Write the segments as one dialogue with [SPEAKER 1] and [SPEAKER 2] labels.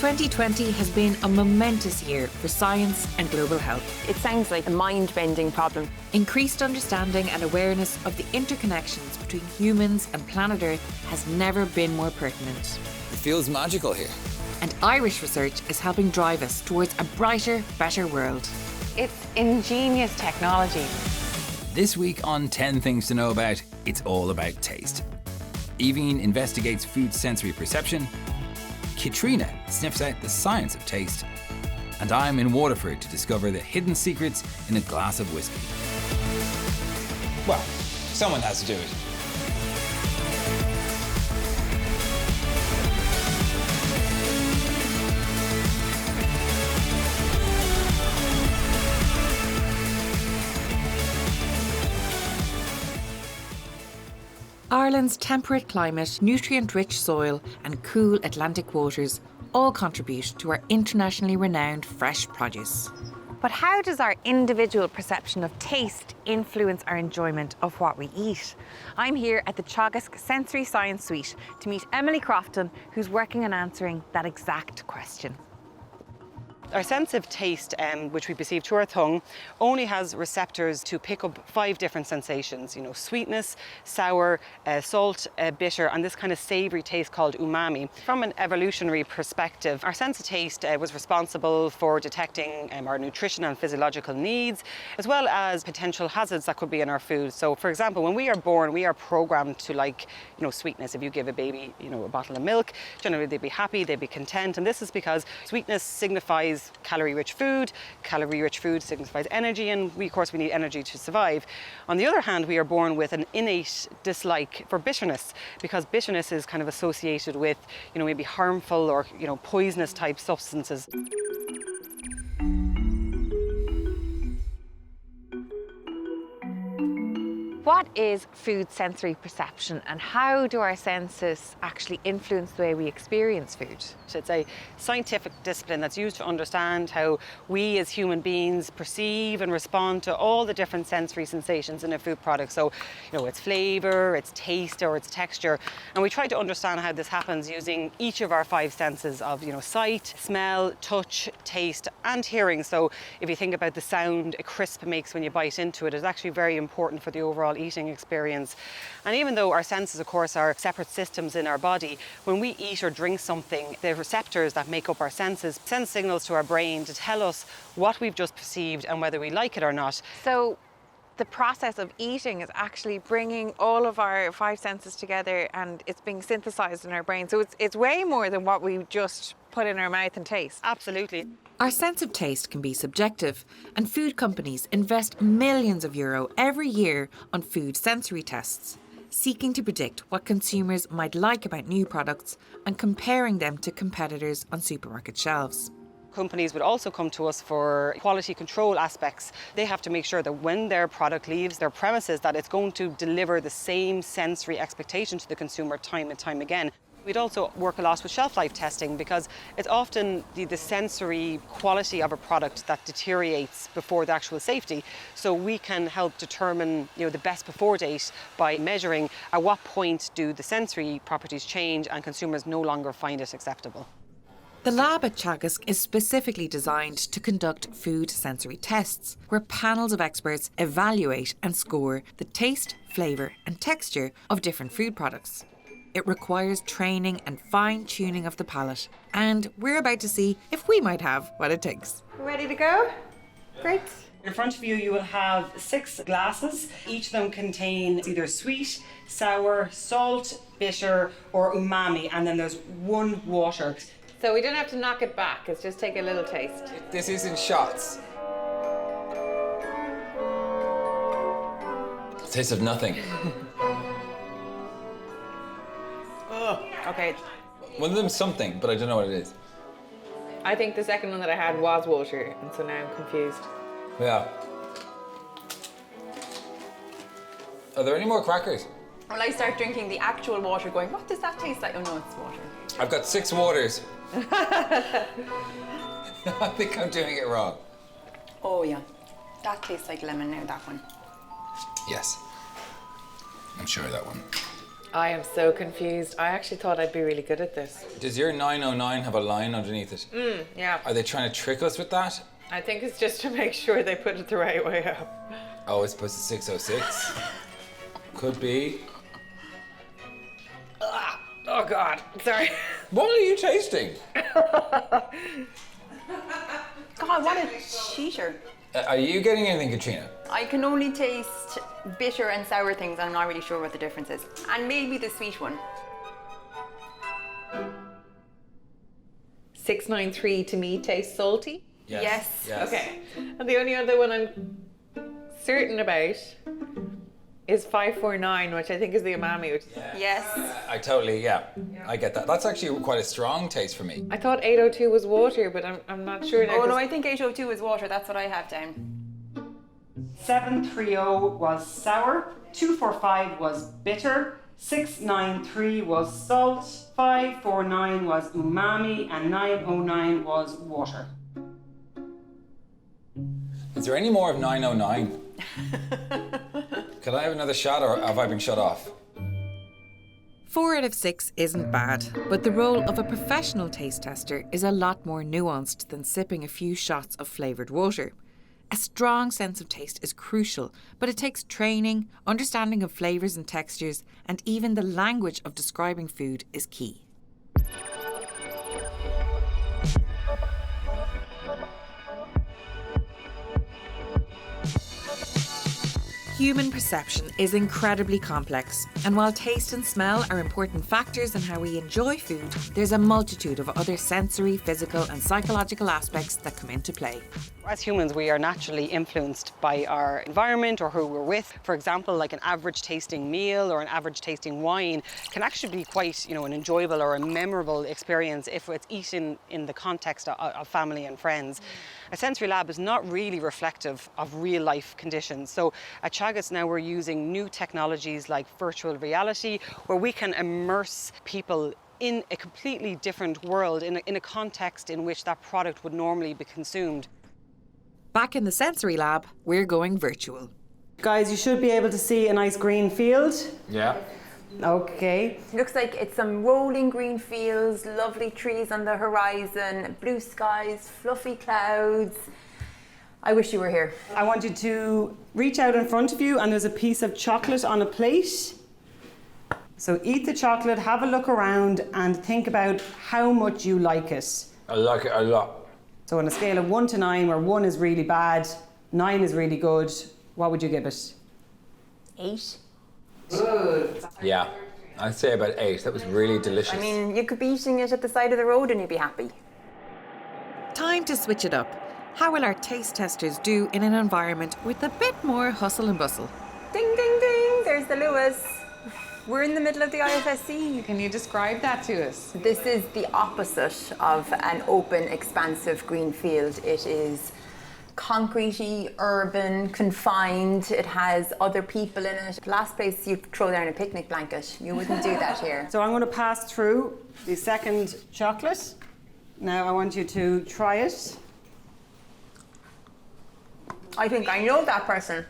[SPEAKER 1] 2020 has been a momentous year for science and global health.
[SPEAKER 2] It sounds like a mind-bending problem.
[SPEAKER 1] Increased understanding and awareness of the interconnections between humans and planet Earth has never been more pertinent.
[SPEAKER 3] It feels magical here.
[SPEAKER 1] And Irish research is helping drive us towards a brighter, better world.
[SPEAKER 2] It's ingenious technology.
[SPEAKER 3] This week on 10 Things to Know About, it's all about taste. Aoibhinn investigates food sensory perception. Kathriona sniffs out the science of taste. And I'm in Waterford to discover the hidden secrets in a glass of whiskey. Well, someone has to do it.
[SPEAKER 1] Ireland's temperate climate, nutrient-rich soil and cool Atlantic waters all contribute to our internationally renowned fresh produce.
[SPEAKER 2] But how does our individual perception of taste influence our enjoyment of what we eat? I'm here at the Teagasc Sensory Science Suite to meet Emily Crofton, who's working on answering that exact question.
[SPEAKER 4] Our sense of taste, which we perceive through our tongue, only has receptors to pick up 5 different sensations. You know, sweetness, sour, salt, bitter, and this kind of savoury taste called umami. From an evolutionary perspective, our sense of taste was responsible for detecting our nutrition and physiological needs, as well as potential hazards that could be in our food. So, for example, when we are born, we are programmed to like, sweetness. If you give a baby, a bottle of milk, generally they'd be happy, they'd be content, and this is because sweetness signifies calorie-rich food. Calorie-rich food signifies energy, and we, of course, we need energy to survive. On the other hand, we are born with an innate dislike for bitterness, because bitterness is kind of associated with, maybe harmful or, poisonous type substances.
[SPEAKER 2] What is food sensory perception, and how do our senses actually influence the way we experience food?
[SPEAKER 4] It's a scientific discipline that's used to understand how we as human beings perceive and respond to all the different sensory sensations in a food product. So, its flavour, its taste, or its texture. And we try to understand how this happens using each of our 5 senses of, sight, smell, touch, taste, and hearing. So if you think about the sound a crisp makes when you bite into it, it's actually very important for the overall eating experience. And even though our senses, of course, are separate systems in our body, when we eat or drink something, the receptors that make up our senses send signals to our brain to tell us what we've just perceived and whether we like it or not.
[SPEAKER 2] So the process of eating is actually bringing all of our 5 senses together, and it's being synthesized in our brain. So it's way more than what we just put in our mouth and taste.
[SPEAKER 4] Absolutely.
[SPEAKER 1] Our sense of taste can be subjective, and food companies invest millions of euro every year on food sensory tests, seeking to predict what consumers might like about new products and comparing them to competitors on supermarket shelves.
[SPEAKER 4] Companies would also come to us for quality control aspects. They have to make sure that when their product leaves their premises, that it's going to deliver the same sensory expectation to the consumer time and time again. We'd also work a lot with shelf life testing, because it's often the sensory quality of a product that deteriorates before the actual safety. So we can help determine the best before date by measuring at what point do the sensory properties change and consumers no longer find it acceptable.
[SPEAKER 1] The lab at Teagasc is specifically designed to conduct food sensory tests, where panels of experts evaluate and score the taste, flavour and texture of different food products. It requires training and fine-tuning of the palate, and we're about to see if we might have what it takes.
[SPEAKER 2] Ready to go? Great.
[SPEAKER 4] In front of you, you will have 6 glasses. Each of them contain either sweet, sour, salt, bitter, or umami, and then there's 1 water.
[SPEAKER 2] So we don't have to knock it back, it's just take a little taste.
[SPEAKER 3] This isn't shots. Taste of nothing.
[SPEAKER 2] Okay.
[SPEAKER 3] One of them's something, but I don't know what it is.
[SPEAKER 2] I think the second one that I had was water, and so now I'm confused.
[SPEAKER 3] Yeah. Are there any more crackers?
[SPEAKER 5] Well, I start drinking the actual water going, what does that taste like? Oh no, it's water.
[SPEAKER 3] I've got 6 waters. I think I'm doing it wrong.
[SPEAKER 5] Oh yeah, that tastes like lemon now, that one.
[SPEAKER 3] Yes. I'm sure of that one.
[SPEAKER 6] I am so confused. I actually thought I'd be really good at this.
[SPEAKER 3] Does your 909 have a line underneath it?
[SPEAKER 6] Yeah.
[SPEAKER 3] Are they trying to trick us with that?
[SPEAKER 6] I think it's just to make sure they put it the right way up.
[SPEAKER 3] Oh, it's supposed to 606? Could be.
[SPEAKER 6] Oh God, sorry.
[SPEAKER 3] What are you tasting?
[SPEAKER 7] God, what a cheater.
[SPEAKER 3] Are you getting anything, Katrina?
[SPEAKER 7] I can only taste bitter and sour things. I'm not really sure what the difference is. And maybe the sweet one.
[SPEAKER 6] 693 to me tastes salty.
[SPEAKER 7] Yes.
[SPEAKER 6] Okay. And the only other one I'm certain about is 549, which I think is the umami. Which
[SPEAKER 7] Yes.
[SPEAKER 3] I totally, I get that. That's actually quite a strong taste for me.
[SPEAKER 6] I thought 802 was water, but I'm not sure now.
[SPEAKER 7] Oh no, I think 802 is water. That's what I have down.
[SPEAKER 4] 730 was sour, 245 was bitter, 693 was salt, 549 was umami, and 909 was water.
[SPEAKER 3] Is there any more of 909? Could I have another shot, or have I been shut off?
[SPEAKER 1] 4 out of 6 isn't bad, but the role of a professional taste tester is a lot more nuanced than sipping a few shots of flavoured water. A strong sense of taste is crucial, but it takes training, understanding of flavours and textures, and even the language of describing food is key. Human perception is incredibly complex, and while taste and smell are important factors in how we enjoy food, there's a multitude of other sensory, physical and psychological aspects that come into play.
[SPEAKER 4] As humans, we are naturally influenced by our environment or who we're with. For example, like an average tasting meal or an average tasting wine can actually be quite, an enjoyable or a memorable experience if it's eaten in the context of family and friends. A sensory lab is not really reflective of real life conditions. So at Teagasc now we're using new technologies like virtual reality, where we can immerse people in a completely different world, in a context in which that product would normally be consumed.
[SPEAKER 1] Back in the sensory lab, we're going virtual.
[SPEAKER 4] Guys, you should be able to see a nice green field.
[SPEAKER 3] Yeah.
[SPEAKER 4] Okay.
[SPEAKER 7] Looks like it's some rolling green fields, lovely trees on the horizon, blue skies, fluffy clouds. I wish you were here.
[SPEAKER 4] I want you to reach out in front of you, and there's a piece of chocolate on a plate. So eat the chocolate, have a look around, and think about how much you like it.
[SPEAKER 3] I like it a lot.
[SPEAKER 4] So on a scale of 1 to 9, where 1 is really bad, 9 is really good, what would you give it?
[SPEAKER 7] 8.
[SPEAKER 3] Yeah, I'd say about 8. That was really delicious.
[SPEAKER 7] I mean, you could be eating it at the side of the road and you'd be happy.
[SPEAKER 1] Time to switch it up. How will our taste testers do in an environment with a bit more hustle and bustle?
[SPEAKER 7] Ding, ding, ding, there's the Lewis. We're in the middle of the IFSC.
[SPEAKER 6] Can you describe that to us?
[SPEAKER 7] This is the opposite of an open, expansive green field. It is concretey, urban, confined. It has other people in it. Last place you'd throw down a picnic blanket. You wouldn't do that here.
[SPEAKER 4] So I'm going to pass through the second chocolate. Now I want you to try it.
[SPEAKER 7] I think I know that person.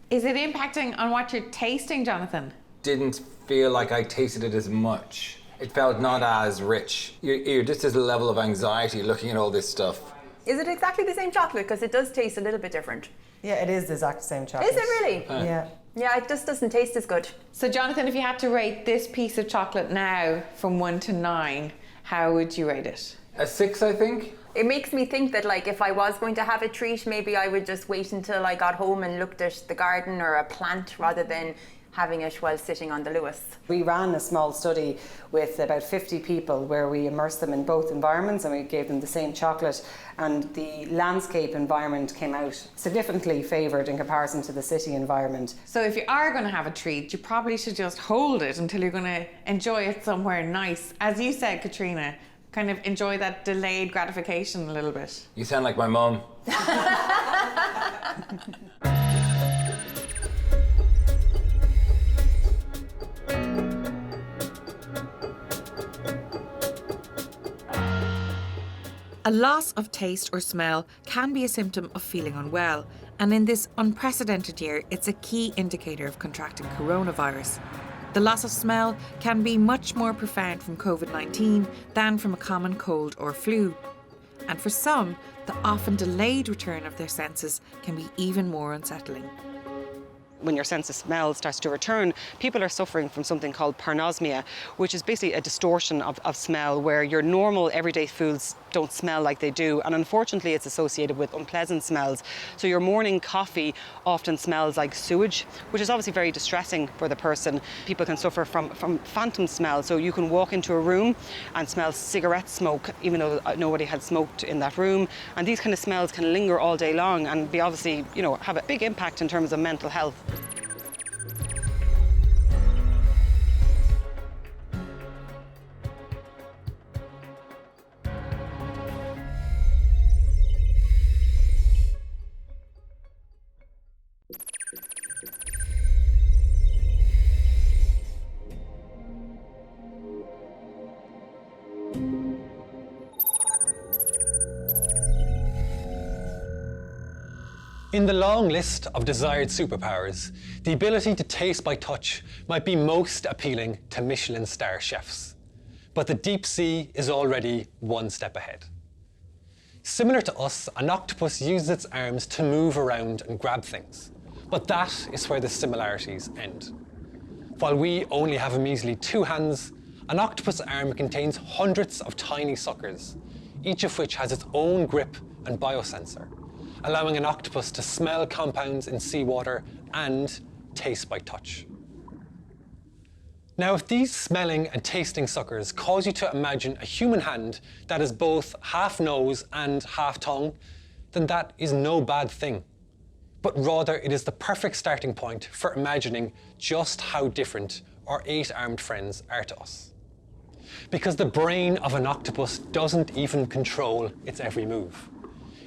[SPEAKER 6] Is it impacting on what you're tasting, Jonathan?
[SPEAKER 3] Didn't feel like I tasted it as much. It felt not as rich. You're just as a level of anxiety looking at all this stuff.
[SPEAKER 7] Is it exactly the same chocolate? Because it does taste a little bit different.
[SPEAKER 4] Yeah, it is the exact same chocolate.
[SPEAKER 7] Is it really?
[SPEAKER 4] Yeah.
[SPEAKER 7] Yeah, it just doesn't taste as good.
[SPEAKER 6] So Jonathan, if you had to rate this piece of chocolate now from 1 to 9, how would you rate it?
[SPEAKER 3] A 6, I think.
[SPEAKER 7] It makes me think that, like, if I was going to have a treat, maybe I would just wait until I got home and looked at the garden or a plant rather than having it while sitting on the Lewis.
[SPEAKER 4] We ran a small study with about 50 people where we immersed them in both environments and we gave them the same chocolate, and the landscape environment came out significantly favoured in comparison to the city environment.
[SPEAKER 6] So if you are going to have a treat, you probably should just hold it until you're going to enjoy it somewhere nice. As you said, Katrina, kind of enjoy that delayed gratification a little bit.
[SPEAKER 3] You sound like my mum.
[SPEAKER 1] A loss of taste or smell can be a symptom of feeling unwell, and in this unprecedented year, it's a key indicator of contracting coronavirus. The loss of smell can be much more profound from COVID-19 than from a common cold or flu. And for some, the often delayed return of their senses can be even more unsettling.
[SPEAKER 4] When your sense of smell starts to return, people are suffering from something called parnosmia, which is basically a distortion of smell where your normal everyday foods don't smell like they do. And unfortunately, it's associated with unpleasant smells. So your morning coffee often smells like sewage, which is obviously very distressing for the person. People can suffer from phantom smell. So you can walk into a room and smell cigarette smoke, even though nobody had smoked in that room. And these kind of smells can linger all day long and be obviously, have a big impact in terms of mental health.
[SPEAKER 8] In the long list of desired superpowers, the ability to taste by touch might be most appealing to Michelin star chefs. But the deep sea is already one step ahead. Similar to us, an octopus uses its arms to move around and grab things. But that is where the similarities end. While we only have a measly 2 hands, an octopus arm contains hundreds of tiny suckers, each of which has its own grip and biosensor, allowing an octopus to smell compounds in seawater and taste by touch. Now, if these smelling and tasting suckers cause you to imagine a human hand that is both half nose and half tongue, then that is no bad thing. But rather, it is the perfect starting point for imagining just how different our 8-armed friends are to us. Because the brain of an octopus doesn't even control its every move.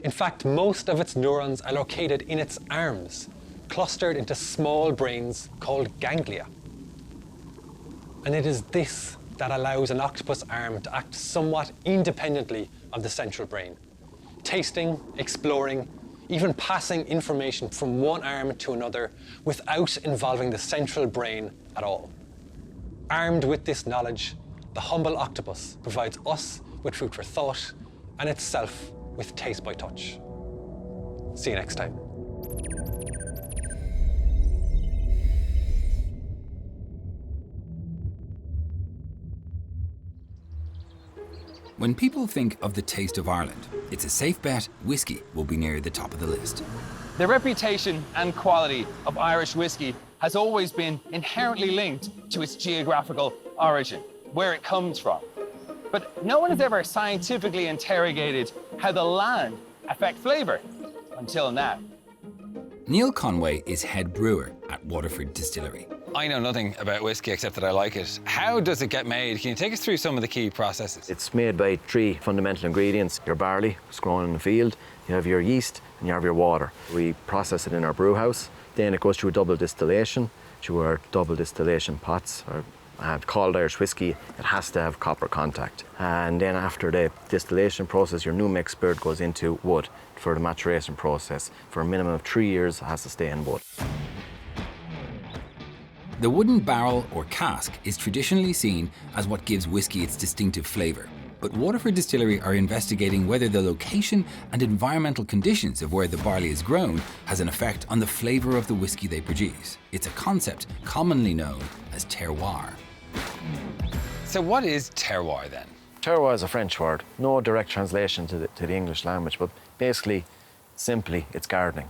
[SPEAKER 8] In fact, most of its neurons are located in its arms, clustered into small brains called ganglia. And it is this that allows an octopus arm to act somewhat independently of the central brain, tasting, exploring, even passing information from one arm to another without involving the central brain at all. Armed with this knowledge, the humble octopus provides us with food for thought and itself with taste by touch. See you next time.
[SPEAKER 3] When people think of the taste of Ireland, it's a safe bet whiskey will be near the top of the list.
[SPEAKER 9] The reputation and quality of Irish whiskey has always been inherently linked to its geographical origin, where it comes from. But no one has ever scientifically interrogated how the land affects flavour, until now.
[SPEAKER 3] Neil Conway is head brewer at Waterford Distillery.
[SPEAKER 10] I know nothing about whiskey except that I like it. How does it get made? Can you take us through some of the key processes?
[SPEAKER 11] It's made by 3 fundamental ingredients. Your barley, it's grown in the field, you have your yeast, and you have your water. We process it in our brew house. Then it goes through double distillation, through our double distillation pots, called Irish whiskey. It has to have copper contact. And then after the distillation process, your new mix spirit goes into wood for the maturation process. For a minimum of 3 years, it has to stay in wood.
[SPEAKER 3] The wooden barrel or cask is traditionally seen as what gives whiskey its distinctive flavour. But Waterford Distillery are investigating whether the location and environmental conditions of where the barley is grown has an effect on the flavour of the whiskey they produce. It's a concept commonly known as terroir.
[SPEAKER 10] So what is terroir then?
[SPEAKER 11] Terroir is a French word, no direct translation to the English language, but basically, simply, it's gardening.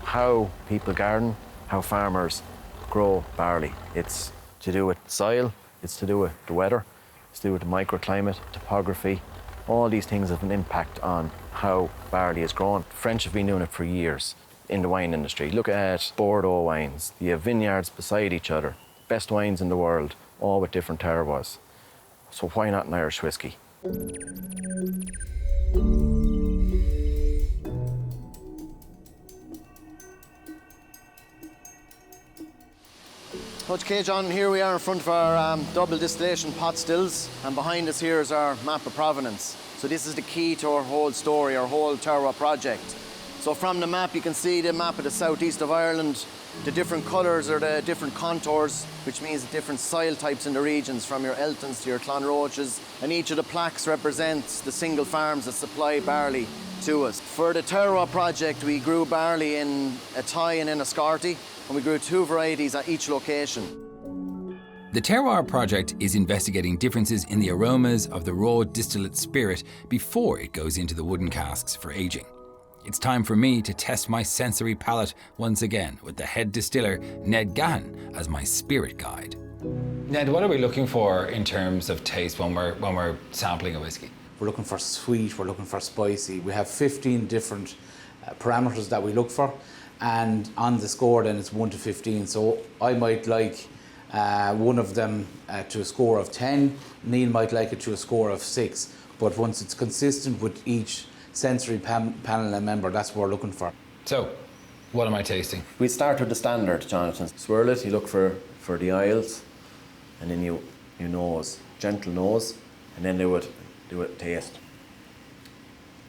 [SPEAKER 11] How people garden, how farmers grow barley. It's to do with soil, it's to do with the weather, it's to do with the microclimate, topography. All these things have an impact on how barley is grown. French have been doing it for years in the wine industry. Look at Bordeaux wines. You have vineyards beside each other, best wines in the world, all with different terroirs. So why not an Irish whiskey?
[SPEAKER 12] Okay, John, here we are in front of our double distillation pot stills, and behind us here is our map of provenance. So this is the key to our whole story, our whole terroir project. So from the map you can see the map of the southeast of Ireland, The different colours are the different contours, which means different soil types in the regions, from your Eltons to your Clonroaches. And each of the plaques represents the single farms that supply barley to us. For the terroir project, we grew barley in Athy and in Escarty, and we grew 2 varieties at each location.
[SPEAKER 3] The Terroir project is investigating differences in the aromas of the raw distillate spirit before it goes into the wooden casks for aging. It's time for me to test my sensory palate once again with the head distiller, Ned Gahan, as my spirit guide.
[SPEAKER 10] Ned, what are we looking for in terms of taste when we're sampling a whiskey?
[SPEAKER 13] We're looking for sweet, we're looking for spicy. We have 15 different parameters that we look for, and on the score then it's 1 to 15. So I might like one of them to a score of 10, Neil might like it to a score of 6, but once it's consistent with each sensory panel and member, that's what we're looking for.
[SPEAKER 10] So, what am I tasting?
[SPEAKER 11] We start with the standard, Jonathan. Swirl it, you look for the aisles, and then you nose, gentle nose, and then do a taste.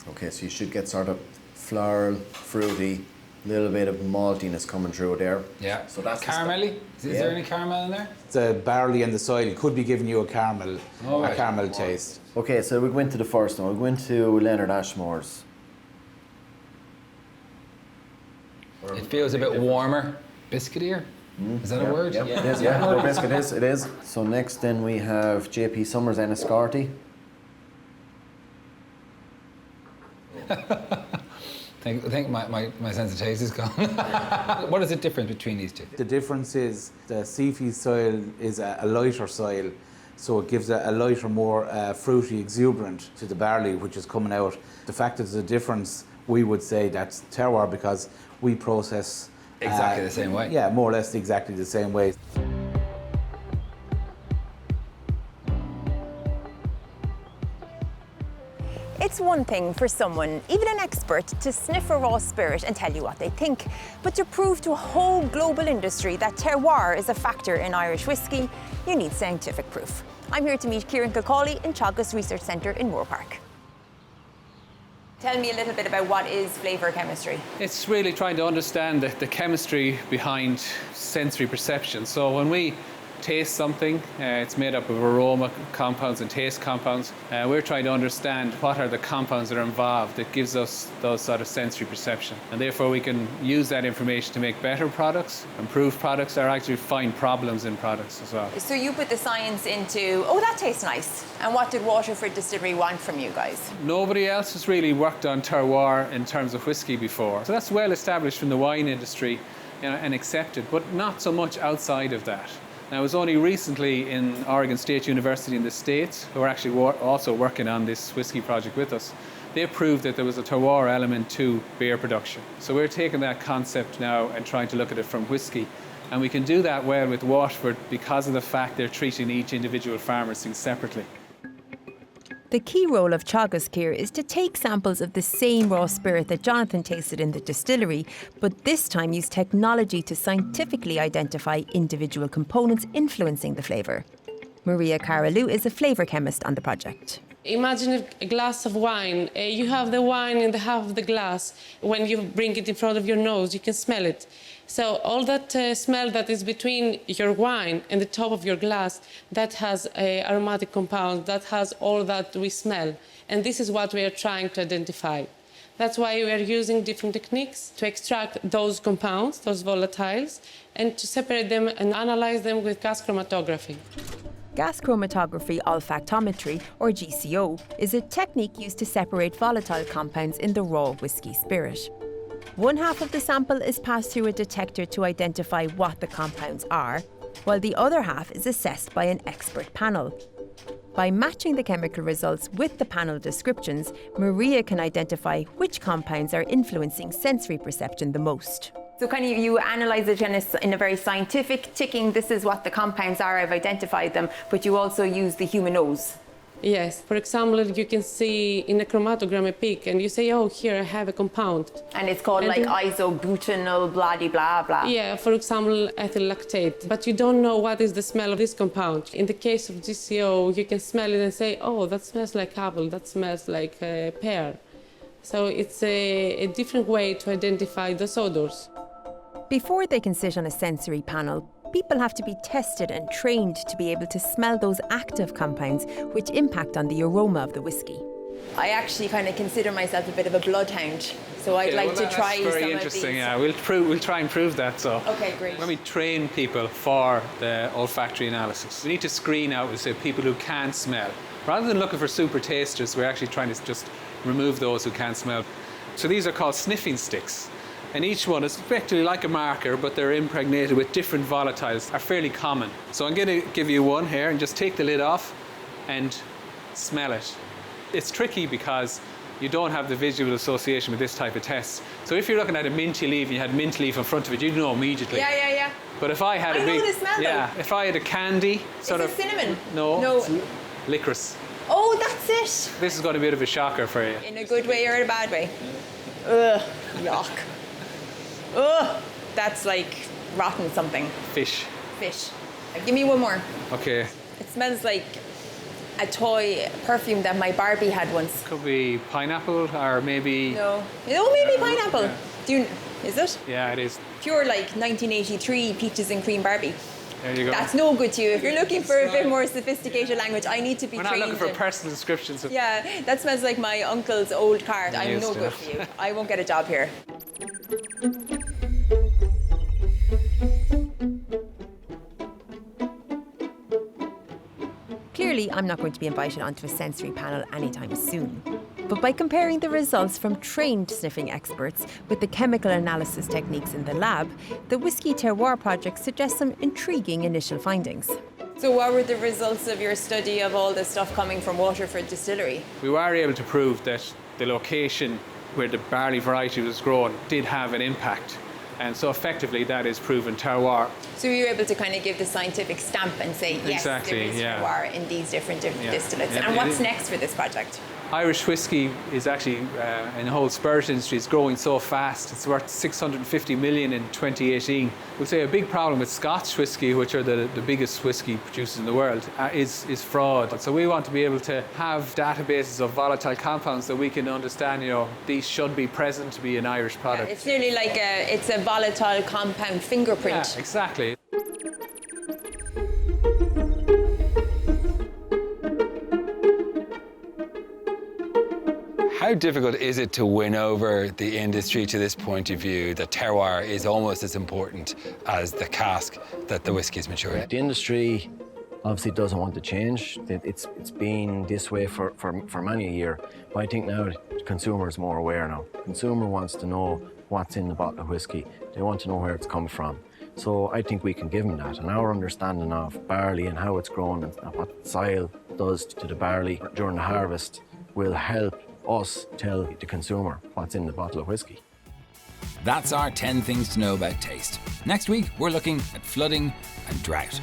[SPEAKER 11] Okay, so you should get sort of floral, fruity, little bit of maltiness coming through there.
[SPEAKER 10] Yeah.
[SPEAKER 11] So that's
[SPEAKER 10] caramelly? Is there any caramel in there?
[SPEAKER 13] The barley and the soil could be giving you a caramel taste.
[SPEAKER 11] Okay, so we go into the first one. We go into Leonard Ashmore's.
[SPEAKER 10] It feels a bit warmer, biscuitier. Is that a word?
[SPEAKER 11] Yep. It is, yeah. No, biscuit it is. So next then we have J.P. Summers and Escarty.
[SPEAKER 10] I think my sense of taste is gone. What is the difference between these two?
[SPEAKER 13] The difference is the Seafeed soil is a lighter soil, so it gives a lighter, more fruity, exuberant to the barley which is coming out. The fact that there's a difference, we would say that's terroir because we process
[SPEAKER 10] exactly the same way.
[SPEAKER 13] Yeah, more or less exactly the same way.
[SPEAKER 7] It's one thing for someone, even an expert, to sniff a raw spirit and tell you what they think. But to prove to a whole global industry that terroir is a factor in Irish whiskey, you need scientific proof. I'm here to meet Kieran Kilcawley in Teagasc Research Centre in Moore Park. Tell me a little bit about what is flavour chemistry.
[SPEAKER 14] It's really trying to understand the chemistry behind sensory perception. So when we taste something, it's made up of aroma compounds and taste compounds. We're trying to understand what are the compounds that are involved that gives us those sort of sensory perception. And therefore we can use that information to make better products, improve products, or actually find problems in products as well.
[SPEAKER 7] So you put the science into, oh, that tastes nice. And what did Waterford Distillery want from you guys?
[SPEAKER 14] Nobody else has really worked on terroir in terms of whiskey before. So that's well established from the wine industry, and accepted, but not so much outside of that. Now, it was only recently in Oregon State University in the States, who are actually also working on this whiskey project with us, they proved that there was a terroir element to beer production. So we're taking that concept now and trying to look at it from whiskey. And we can do that well with Waterford because of the fact they're treating each individual farmer's thing separately.
[SPEAKER 7] The key role of Teagasc here is to take samples of the same raw spirit that Jonathan tasted in the distillery, but this time use technology to scientifically identify individual components influencing the flavour. Maria Caralou is a flavour chemist on the project.
[SPEAKER 15] Imagine a glass of wine. You have the wine in the half of the glass. When you bring it in front of your nose, you can smell it. So all that smell that is between your wine and the top of your glass, that has aromatic compound, that has all that we smell. And this is what we are trying to identify. That's why we are using different techniques to extract those compounds, those volatiles, and to separate them and analyze them with gas chromatography.
[SPEAKER 7] Gas chromatography olfactometry, or GCO, is a technique used to separate volatile compounds in the raw whiskey spirit. One half of the sample is passed through a detector to identify what the compounds are, while the other half is assessed by an expert panel. By matching the chemical results with the panel descriptions, Maria can identify which compounds are influencing sensory perception the most. So you analyse it in a very scientific, ticking, this is what the compounds are, I've identified them, but you also use the human nose.
[SPEAKER 15] Yes. For example, you can see in a chromatogram a peak, and you say, oh, here I have a compound.
[SPEAKER 7] And it's called like isobutanol, blah, blah, blah.
[SPEAKER 15] Yeah, for example, ethyl lactate. But you don't know what is the smell of this compound. In the case of GCO, you can smell it and say, oh, that smells like apple, that smells like pear. So it's a different way to identify those odors.
[SPEAKER 7] Before they can sit on a sensory panel, people have to be tested and trained to be able to smell those active compounds which impact on the aroma of the whisky. I actually kind of consider myself a bit of a bloodhound, so I'd like to try some of these.
[SPEAKER 14] Very interesting, yeah. We'll try and prove that. So,
[SPEAKER 7] okay, great.
[SPEAKER 14] When we train people for the olfactory analysis, we need to screen out, say, people who can't smell. Rather than looking for super tasters, we're actually trying to just remove those who can't smell. So these are called sniffing sticks. And each one is effectively like a marker, but they're impregnated with different volatiles, are fairly common. So I'm going to give you one here and just take the lid off and smell it. It's tricky because you don't have the visual association with this type of test. So if you're looking at a minty leaf and you had mint leaf in front of it, you'd know immediately.
[SPEAKER 7] Yeah.
[SPEAKER 14] But if I had
[SPEAKER 7] I know the smell, though.
[SPEAKER 14] if I had a candy sort of
[SPEAKER 7] cinnamon?
[SPEAKER 14] No. It's licorice.
[SPEAKER 7] Oh, that's it.
[SPEAKER 14] This is going to be a bit of a shocker for you.
[SPEAKER 7] In a good way or in a bad way? Ugh, yuck. Ugh, that's like rotten something.
[SPEAKER 14] Fish.
[SPEAKER 7] Give me one more.
[SPEAKER 14] Okay.
[SPEAKER 7] It smells like a toy perfume that my Barbie had once.
[SPEAKER 14] Could be pineapple or maybe...
[SPEAKER 7] No, maybe pineapple.
[SPEAKER 14] Yeah.
[SPEAKER 7] Is it?
[SPEAKER 14] Yeah, it is.
[SPEAKER 7] Pure like 1983 peaches and cream Barbie.
[SPEAKER 14] There you go.
[SPEAKER 7] That's no good to you. If you're looking for a bit more sophisticated language, I need to be trained.
[SPEAKER 14] We're not looking for personal descriptions.
[SPEAKER 7] Yeah, that smells like my uncle's old car. I'm no good for you. I won't get a job here. Clearly, I'm not going to be invited onto a sensory panel anytime soon. But by comparing the results from trained sniffing experts with the chemical analysis techniques in the lab, the Whisky Terroir project suggests some intriguing initial findings. So what were the results of your study of all the stuff coming from Waterford Distillery?
[SPEAKER 14] We were able to prove that the location where the barley variety was grown did have an impact. And so effectively that is proven terroir.
[SPEAKER 7] So you were able to kind of give the scientific stamp and say, yes,
[SPEAKER 14] exactly,
[SPEAKER 7] there is terroir in these different distillates.
[SPEAKER 14] Yeah.
[SPEAKER 7] And what's next for this project?
[SPEAKER 14] Irish whiskey is actually, in the whole spirit industry, is growing so fast. It's worth 650 million in 2018. We'll say a big problem with Scotch whiskey, which are the biggest whiskey producers in the world, is fraud. So we want to be able to have databases of volatile compounds that we can understand, these should be present to be an Irish product.
[SPEAKER 7] Yeah, it's nearly like it's a volatile compound fingerprint.
[SPEAKER 14] Yeah, exactly.
[SPEAKER 10] How difficult is it to win over the industry to this point of view that terroir is almost as important as the cask that the whiskey is matured in?
[SPEAKER 11] The industry obviously doesn't want to change. It's been this way for many a year. But I think now the consumer is more aware now. The consumer wants to know what's in the bottle of whiskey. They want to know where it's come from. So I think we can give them that. And our understanding of barley and how it's grown and what soil does to the barley during the harvest will help us tell the consumer what's in the bottle of whiskey.
[SPEAKER 3] That's our 10 things to know about taste. Next week, we're looking at flooding and drought.